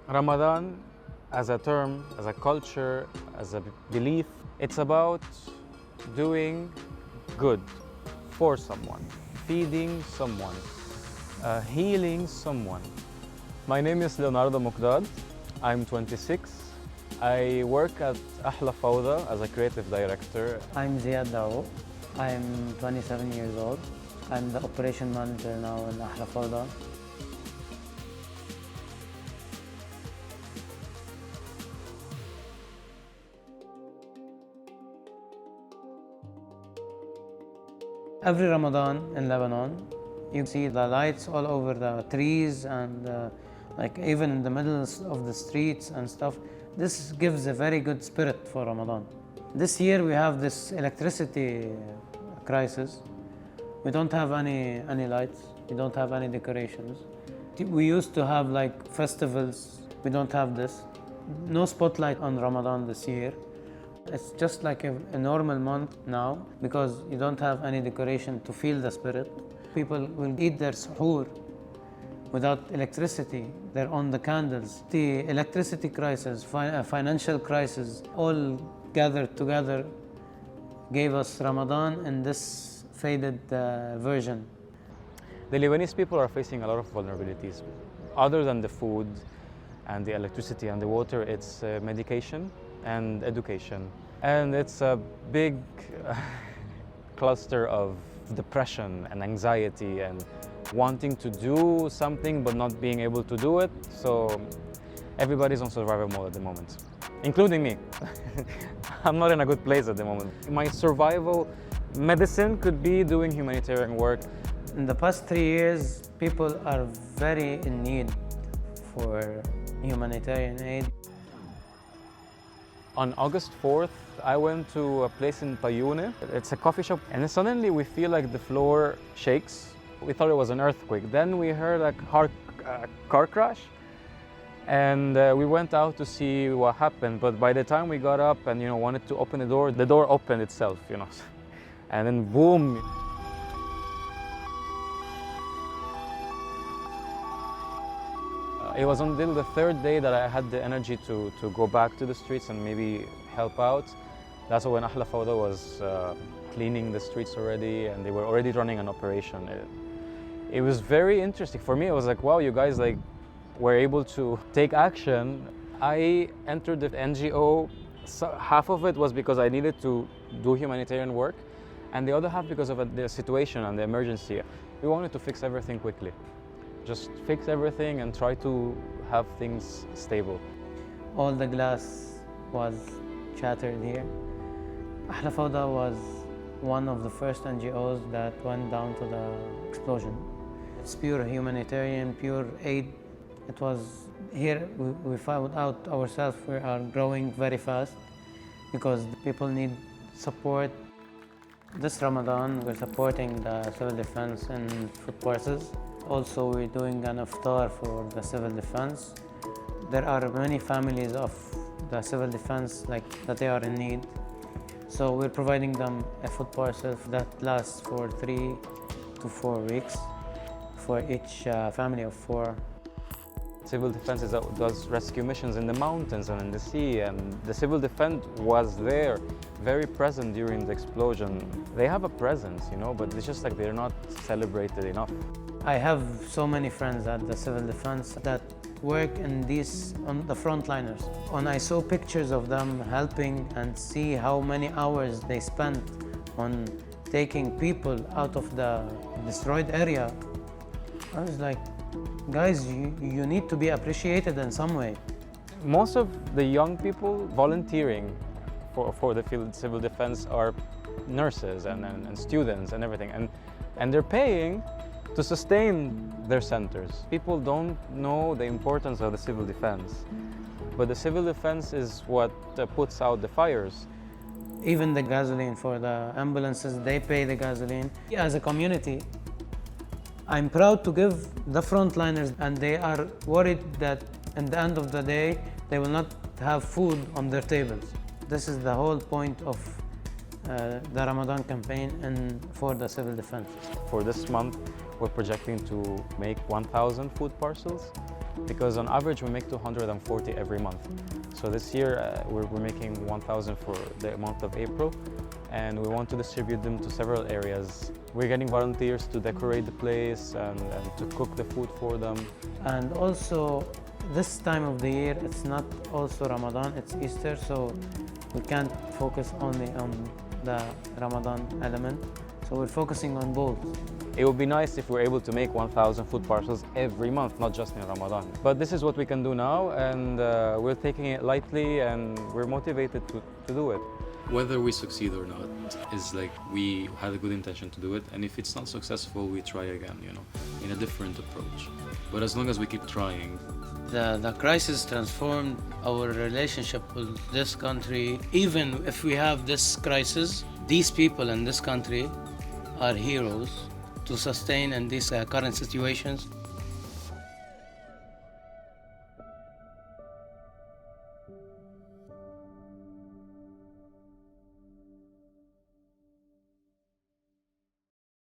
Ramadan, as a term, as a culture, as a belief, it's about doing good for someone, feeding someone, healing someone. My name is Leonardo Moqdad. I'm 26. I work at Ahla Fawda as a creative director. I'm Ziad Daouk. I'm 27 years old. I'm the operation manager now in Ahla Fawda. Every Ramadan in Lebanon, you see the lights all over the trees and like even in the middle of the streets and stuff. This gives a very good spirit for Ramadan. This year we have this electricity crisis. We don't have any lights, we don't have any decorations. We used to have like festivals, we don't have this. No spotlight on Ramadan this year. It's just like a normal month now because you don't have any decoration to feel the spirit. People will eat their suhoor without electricity. They're on the candles. The electricity crisis, financial crisis, all gathered together gave us Ramadan in this faded version. The Lebanese people are facing a lot of vulnerabilities. Other than the food and the electricity and the water, it's medication and education. And it's a big cluster of depression and anxiety and wanting to do something but not being able to do it. So everybody's on survival mode at the moment, including me. I'm not in a good place at the moment. My survival medicine could be doing humanitarian work. In the past 3 years, people are very in need for humanitarian aid. On August 4th, I went to a place in Payune. It's a coffee shop, and then suddenly we feel like the floor shakes. We thought it was an earthquake. Then we heard a car crash, and we went out to see what happened. But by the time we got up and wanted to open the door opened itself, and then boom. It was until the third day that I had the energy to go back to the streets and maybe help out. That's when Ahla Fawda was cleaning the streets already, and they were already running an operation. It was very interesting. For me, it was like, wow, you guys were able to take action. I entered the NGO. So half of it was because I needed to do humanitarian work, and the other half because of the situation and the emergency. We wanted to fix everything quickly. Just fix everything and try to have things stable. All the glass was shattered here. Ahla Fawda was one of the first NGOs that went down to the explosion. It's pure humanitarian, pure aid. It was here we found out ourselves we are growing very fast because the people need support. This Ramadan, we're supporting the civil defense and food parcels. Also, we're doing an iftar for the civil defense. There are many families of the civil defense that they are in need. So we're providing them a food parcel that lasts for 3 to 4 weeks for each family of 4. Civil defense does rescue missions in the mountains and in the sea, and the civil defense was there, very present during the explosion. They have a presence, but it's just like they're not celebrated enough. I have so many friends at the civil defense that work on the frontliners. When I saw pictures of them helping and see how many hours they spent on taking people out of the destroyed area, I was like, guys, you need to be appreciated in some way. Most of the young people volunteering for the field civil defense are nurses and students and everything, and they're paying to sustain their centers. People don't know the importance of the civil defense, but the civil defense is what puts out the fires. Even the gasoline for the ambulances, they pay the gasoline. As a community, I'm proud to give the frontliners, and they are worried that at the end of the day, they will not have food on their tables. This is the whole point of the Ramadan campaign and for the civil defense. For this month, we're projecting to make 1,000 food parcels. because on average we make 240 every month. So this year we're making 1,000 for the month of April, and we want to distribute them to several areas. We're getting volunteers to decorate the place and to cook the food for them. And also, this time of the year, it's not also Ramadan, it's Easter, so we can't focus only on the Ramadan element. So we're focusing on both. It would be nice if we're able to make 1,000 food parcels every month, not just in Ramadan. But this is what we can do now, and we're taking it lightly, and we're motivated to do it. Whether we succeed or not is like we had a good intention to do it, and if it's not successful, we try again, you know, in a different approach. But as long as we keep trying. The crisis transformed our relationship with this country. Even if we have this crisis, these people in this country are heroes to sustain in these current situations.